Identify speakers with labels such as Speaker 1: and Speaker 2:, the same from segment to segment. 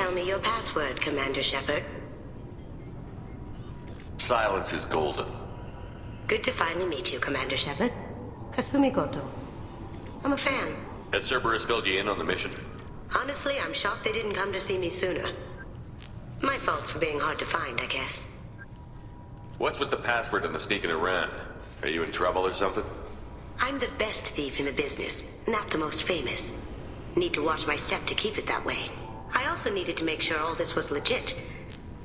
Speaker 1: tell me your password, Commander Shepard?
Speaker 2: Silence is golden.
Speaker 1: Good to finally meet you, Commander Shepard. Kasumi Koto. I'm a fan.
Speaker 2: Has Cerberus filled you in on the mission?
Speaker 1: Honestly, I'm shocked they didn't come to see me sooner. My fault for being hard to find, I guess.
Speaker 2: What's with the password and the sneaking around? Are you in trouble or something?
Speaker 1: I'm the best thief in the business, not the most famous. Need to watch my step to keep it that way. I also needed to make sure all this was legit.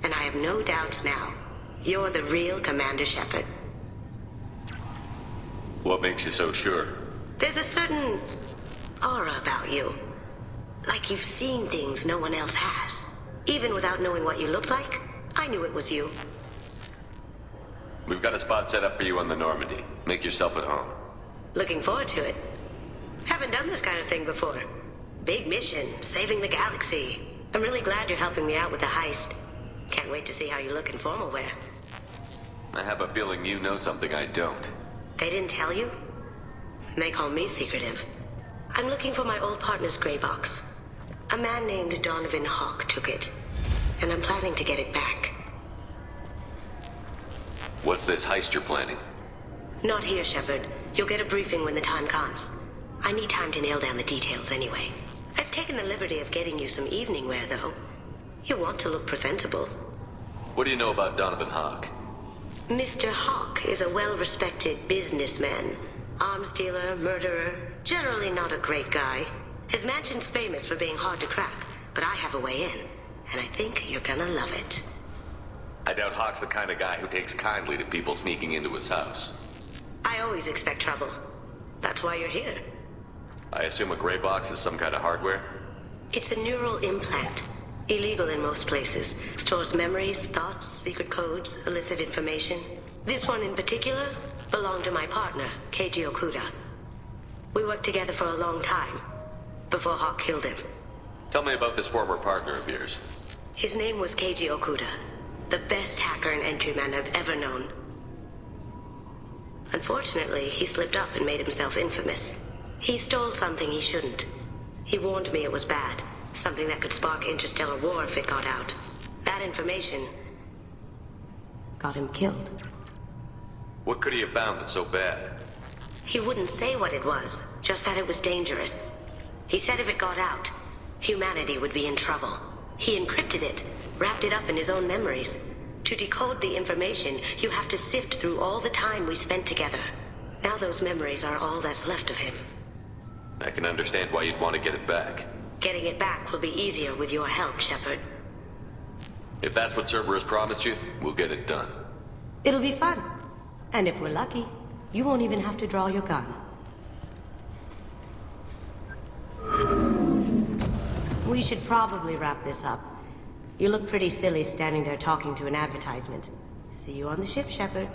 Speaker 1: And I have no doubts now. You're the real Commander Shepard.
Speaker 2: What makes you so sure?
Speaker 1: There's a certain aura about you. Like you've seen things no one else has. Even without knowing what you looked like, I knew it was you.
Speaker 2: We've got a spot set up for you on the Normandy. Make yourself at home.
Speaker 1: Looking forward to it. Haven't done this kind of thing before. Big mission, saving the galaxy. I'm really glad you're helping me out with the heist. Can't wait to see how you look in formal wear.
Speaker 2: I have a feeling you know something I don't.
Speaker 1: They didn't tell you? They call me secretive. I'm looking for my old partner's gray box. A man named Donovan Hawk took it, and I'm planning to get it back.
Speaker 2: What's this heist you're planning?
Speaker 1: Not here, Shepard. You'll get a briefing when the time comes. I need time to nail down the details anyway. I've taken the liberty of getting you some evening wear, though. You want to look presentable.
Speaker 2: What do you know about Donovan Hawk?
Speaker 1: Mr. Hawk is a well-respected businessman. Arms dealer, murderer, generally not a great guy. His mansion's famous for being hard to crack, but I have a way in, and I think you're gonna love it.
Speaker 2: I doubt Hawk's the kind of guy who takes kindly to people sneaking into his house.
Speaker 1: I always expect trouble. That's why you're here.
Speaker 2: I assume a gray box is some kind of hardware?
Speaker 1: It's a neural implant. Illegal in most places. Stores memories, thoughts, secret codes, illicit information. This one in particular belonged to my partner, Keiji Okuda. We worked together for a long time, before Hawk killed him.
Speaker 2: Tell me about this former partner of yours.
Speaker 1: His name was Keiji Okuda, the best hacker and entryman I've ever known. Unfortunately, he slipped up and made himself infamous. He stole something he shouldn't. He warned me it was bad. Something that could spark interstellar war if it got out. That information got him killed.
Speaker 2: What could he have found that's so bad?
Speaker 1: He wouldn't say what it was, just that it was dangerous. He said if it got out, humanity would be in trouble. He encrypted it, wrapped it up in his own memories. To decode the information, you have to sift through all the time we spent together. Now those memories are all that's left of him.
Speaker 2: I can understand why you'd want to get it back.
Speaker 1: Getting it back will be easier with your help, Shepard.
Speaker 2: If that's what Cerberus promised you, we'll get it done.
Speaker 1: It'll be fun. And if we're lucky, you won't even have to draw your gun. We should probably wrap this up. You look pretty silly standing there talking to an advertisement. See you on the ship, Shepard.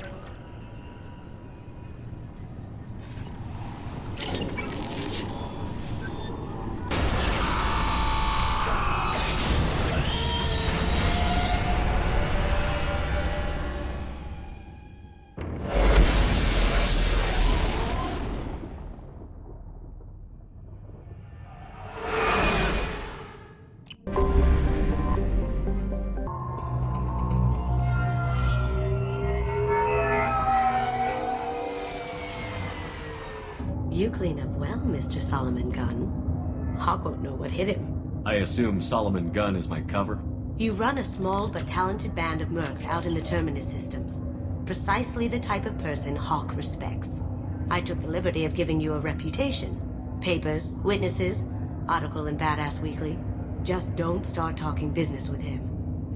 Speaker 1: You clean up well, Mr. Solomon Gunn. Hawk won't know what hit him.
Speaker 3: I assume Solomon Gunn is my cover?
Speaker 1: You run a small but talented band of mercs out in the Terminus systems. Precisely the type of person Hawk respects. I took the liberty of giving you a reputation. Papers, witnesses, article in Badass Weekly. Just don't start talking business with him,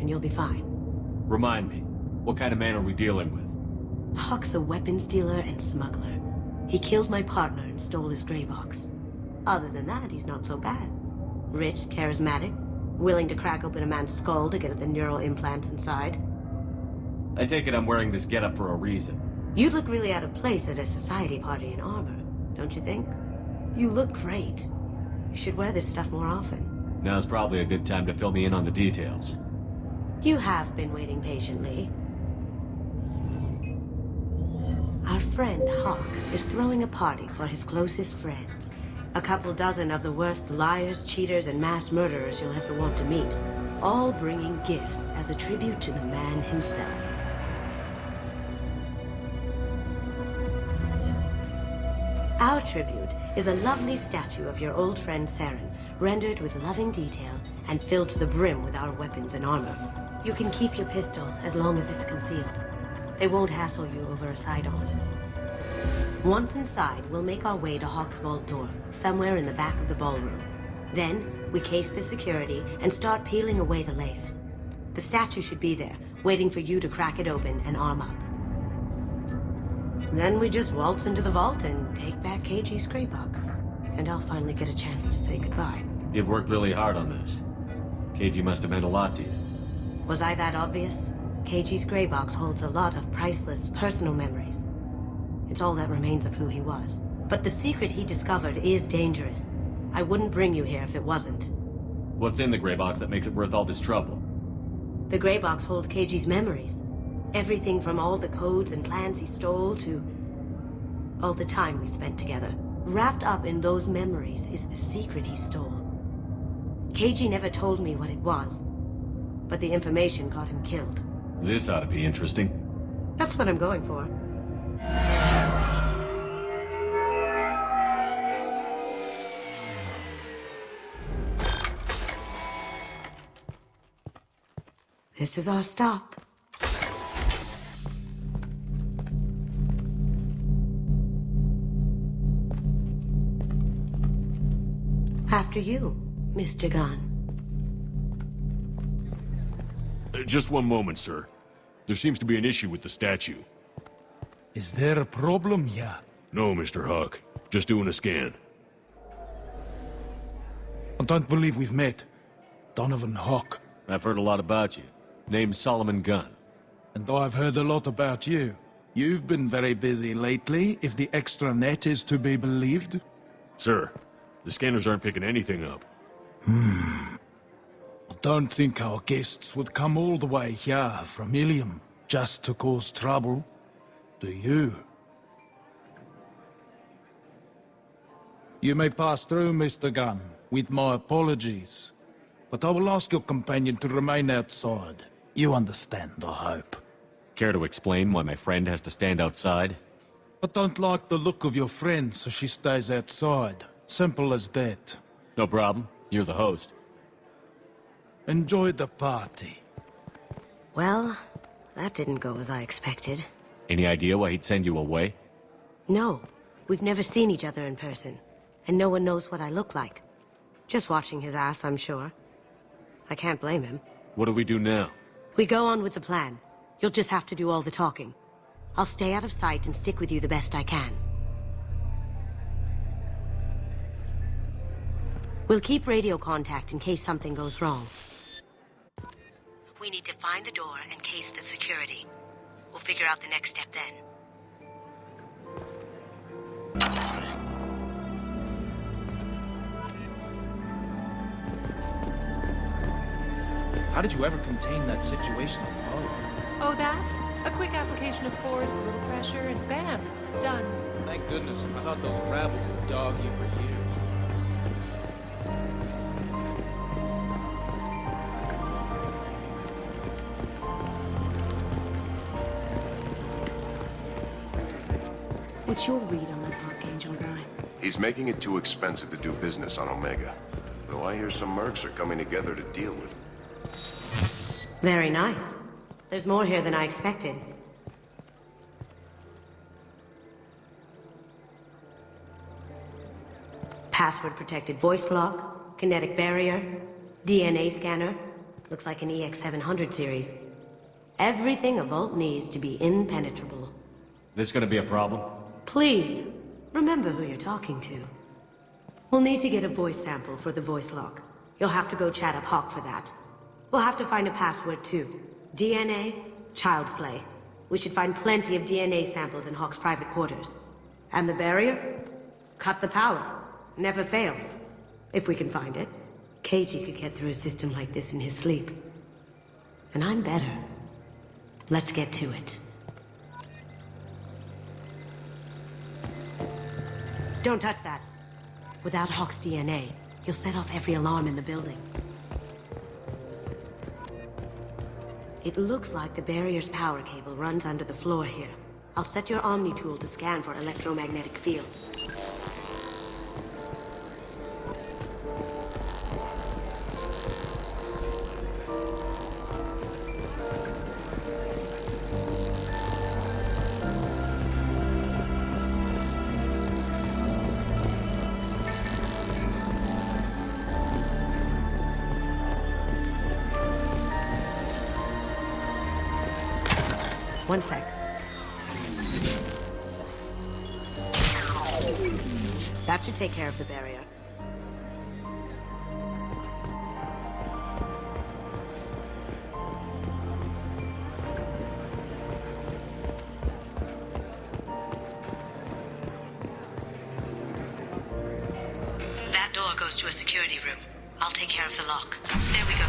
Speaker 1: and you'll be fine.
Speaker 3: Remind me, what kind of man are we dealing with?
Speaker 1: Hawk's a weapons dealer and smuggler. He killed my partner and stole his gray box. Other than that, he's not so bad. Rich, charismatic, willing to crack open a man's skull to get at the neural implants inside.
Speaker 3: I take it I'm wearing this getup for a reason.
Speaker 1: You'd look really out of place at a society party in armor, don't you think? You look great. You should wear this stuff more often.
Speaker 3: Now's probably a good time to fill me in on the details.
Speaker 1: You have been waiting patiently. Our friend Hawk is throwing a party for his closest friends. A couple dozen of the worst liars, cheaters, and mass murderers you'll ever want to meet. all bringing gifts as a tribute to the man himself. Our tribute is a lovely statue of your old friend Saren, rendered with loving detail and filled to the brim with our weapons and armor. You can keep your pistol as long as it's concealed. They won't hassle you over a side-on. Once inside, we'll make our way to Hawk's vault door, somewhere in the back of the ballroom. Then, we case the security and start peeling away the layers. The statue should be there, waiting for you to crack it open and arm up. Then we just waltz into the vault and take back KG's gray box. And I'll finally get a chance to say goodbye.
Speaker 3: You've worked really hard on this. KG must have meant a lot to you.
Speaker 1: Was I that obvious? KG's gray box holds a lot of priceless personal memories. It's all that remains of who he was. But the secret he discovered is dangerous. I wouldn't bring you here if it wasn't.
Speaker 3: What's in the gray box that makes it worth all this trouble?
Speaker 1: The gray box holds KG's memories. Everything from all the codes and plans he stole to all the time we spent together. Wrapped up in those memories is the secret he stole. KG never told me what it was, but the information got him killed.
Speaker 3: This ought to be interesting.
Speaker 1: That's what I'm going for. This is our stop. After you, Mr. Gunn.
Speaker 3: Just one moment, sir. There seems to be an issue with the statue.
Speaker 4: Is there a problem here?
Speaker 3: No, Mr. Huck. Just doing a scan.
Speaker 4: I don't believe we've met. Donovan Hawk.
Speaker 3: I've heard a lot about you. Name's Solomon Gunn.
Speaker 4: And I've heard a lot about you. You've been very busy lately, if the extranet is to be believed.
Speaker 3: Sir, the scanners aren't picking anything up.
Speaker 4: I don't think our guests would come all the way here from Ilium just to cause trouble. Do you? You may pass through, Mr. Gunn, with my apologies. But I will ask your companion to remain outside. You understand, I hope.
Speaker 3: Care to explain why my friend has to stand outside?
Speaker 4: I don't like the look of your friend, so she stays outside. Simple as that.
Speaker 3: No problem. You're the host.
Speaker 4: Enjoy the party.
Speaker 1: Well, that didn't go as I expected.
Speaker 3: Any idea why he'd send you away?
Speaker 1: No, we've never seen each other in person, and no one knows what I look like. Just watching his ass, I'm sure. I can't blame him.
Speaker 3: What do we do now?
Speaker 1: We go on with the plan. You'll just have to do all the talking. I'll stay out of sight and stick with you the best I can. We'll keep radio contact in case something goes wrong. We need to find the door and case the security. We'll figure out the next step then.
Speaker 5: How did you ever contain that situation alone?
Speaker 6: Oh, that? A quick application of force, a little pressure, and bam! Done.
Speaker 5: Thank goodness. I thought those gravel would dog you for years.
Speaker 7: What's your read on that Archangel guy?
Speaker 8: He's making it too expensive to do business on Omega. Though I hear some mercs are coming together to deal with it.
Speaker 1: Very nice. There's more here than I expected. Password-protected voice lock, kinetic barrier, DNA scanner. Looks like an EX700 series. Everything a vault needs to be impenetrable.
Speaker 3: This gonna be a problem?
Speaker 1: Please, remember who you're talking to. We'll need to get a voice sample for the voice lock. You'll have to go chat up Hawk for that. We'll have to find a password too. DNA, child's play. We should find plenty of DNA samples in Hawk's private quarters. And the barrier? Cut the power. Never fails. If we can find it. KG could get through a system like this in his sleep. And I'm better. Let's get to it. Don't touch that. Without Hawk's DNA, you'll set off every alarm in the building. It looks like the barrier's power cable runs under the floor here. I'll set your Omni tool to scan for electromagnetic fields. One sec. That should take care of the barrier. That door goes to a security room. I'll take care of the lock. There we go.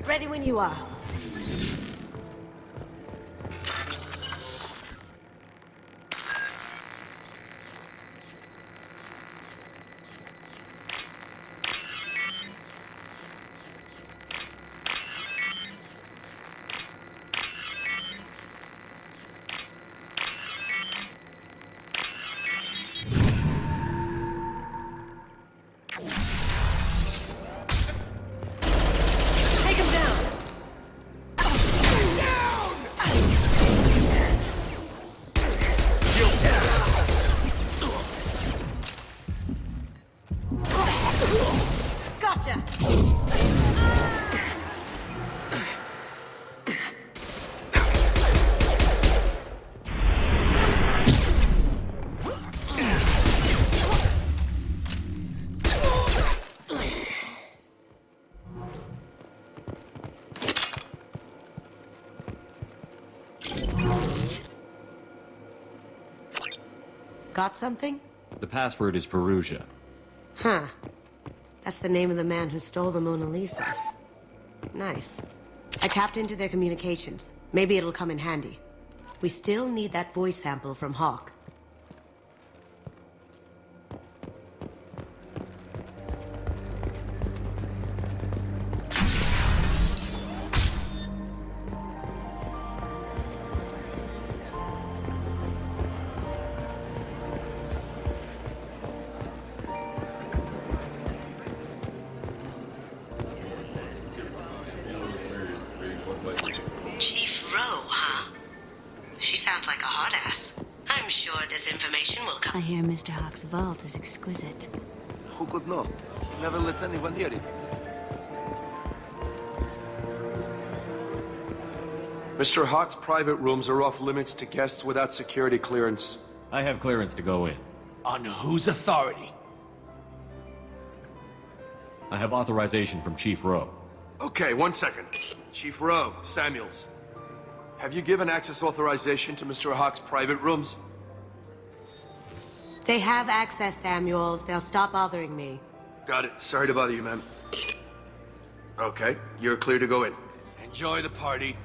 Speaker 1: Ready when you are. Take him down! Gotcha! Got something?
Speaker 9: The password is Perugia.
Speaker 1: Huh. That's the name of the man who stole the Mona Lisa. Nice. I tapped into their communications. Maybe it'll come in handy. We still need that voice sample from Hawk. Chief Rowe, huh? She sounds like a hard ass. I'm sure this information will
Speaker 7: I
Speaker 1: come.
Speaker 7: hear Mr. Hawk's vault is exquisite.
Speaker 10: Who could know? He never lets anyone near it. Mr. Hawk's private rooms are off limits to guests without security clearance.
Speaker 9: I have clearance to go in.
Speaker 10: On whose authority?
Speaker 9: I have authorization from Chief Rowe.
Speaker 10: Okay, 1 second. Chief Rowe, Samuels. Have you given access authorization to Mr. Hawk's private rooms?
Speaker 1: They have access, Samuels. They'll stop bothering me.
Speaker 10: Got it. Sorry to bother you, ma'am. Okay, you're clear to go in. Enjoy the party.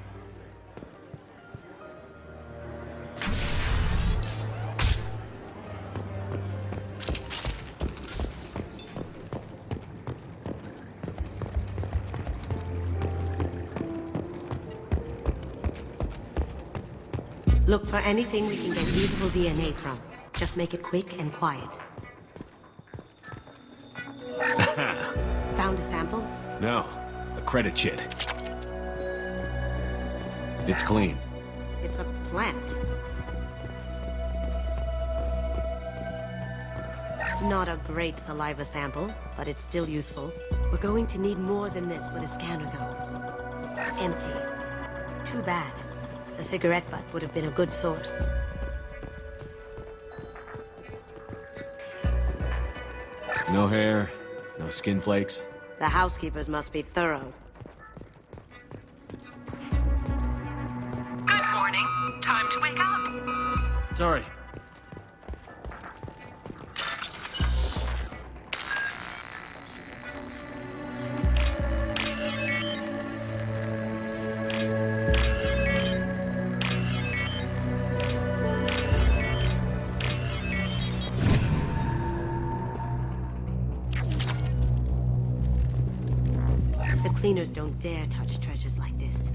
Speaker 1: Look for anything we can get usable DNA from. Just make it quick and quiet. Found a sample?
Speaker 9: No, a credit sheet. It's clean.
Speaker 1: It's a plant. Not a great saliva sample, but it's still useful. We're going to need more than this for the scanner, though. Empty. Too bad. A cigarette butt would have been a good source.
Speaker 9: No hair, no skin flakes.
Speaker 1: The housekeepers must be thorough.
Speaker 6: Good morning. Time to wake up.
Speaker 9: Sorry.
Speaker 1: Cleaners don't dare touch treasures like this.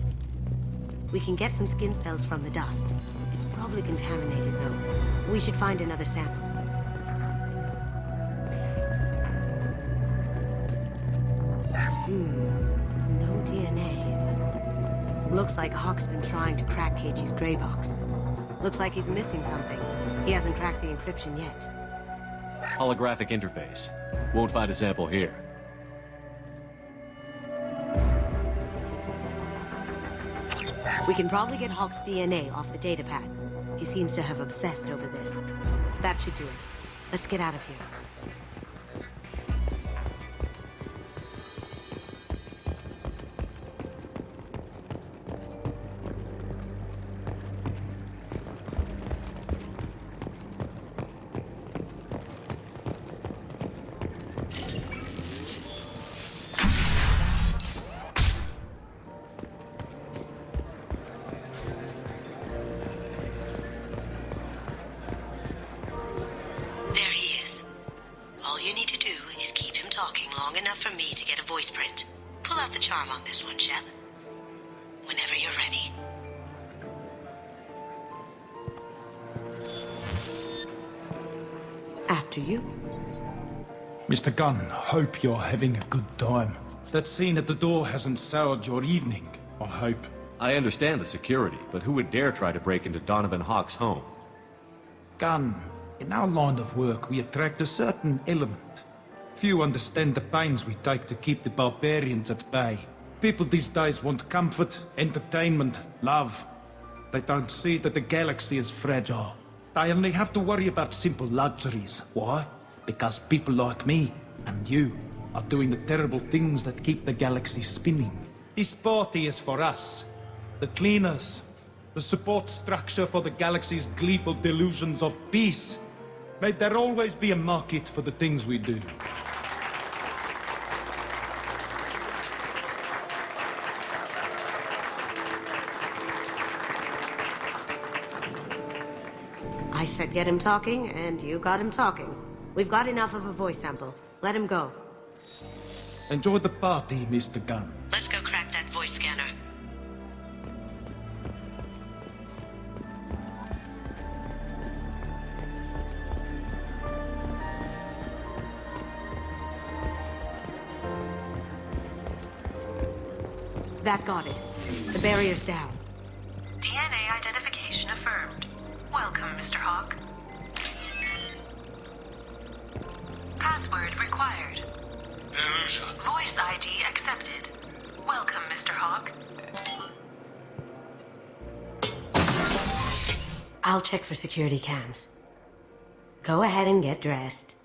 Speaker 1: We can get some skin cells from the dust. It's probably contaminated, though. We should find another sample. No DNA. Looks like Hawk's been trying to crack KG's gray box. Looks like he's missing something. He hasn't cracked the encryption yet.
Speaker 9: Holographic interface. Won't find a sample here.
Speaker 1: We can probably get Hawk's DNA off the datapad. He seems to have obsessed over this. That should do it. Let's get out of here. There he is. All you need to do is keep him talking long enough for me to get a voice print. Pull out the charm on this one, Shep. Whenever you're ready. After you.
Speaker 4: Mr. Gunn, hope you're having a good time. That scene at the door hasn't soured your evening, I hope.
Speaker 9: I understand the security, but who would dare try to break into Donovan Hawk's home?
Speaker 4: Gunn, in our line of work, we attract a certain element. Few understand the pains we take to keep the barbarians at bay. People these days want comfort, entertainment, love. They don't see that the galaxy is fragile. They only have to worry about simple luxuries. Why? Because people like me and you are doing the terrible things that keep the galaxy spinning. This party is for us, the cleaners, the support structure for the galaxy's gleeful delusions of peace. May there always be a market for the things we do.
Speaker 1: I said get him talking, and you got him talking. We've got enough of a voice sample. Let him go.
Speaker 4: Enjoy the party, Mr. Gunn.
Speaker 1: Let's go crack that voice scanner. That got it. The barrier's down.
Speaker 6: DNA identification affirmed. Welcome, Mr. Hawk. Password required.
Speaker 8: Perusa.
Speaker 6: Voice ID accepted. Welcome, Mr. Hawk.
Speaker 1: I'll check for security cams. Go ahead and get dressed.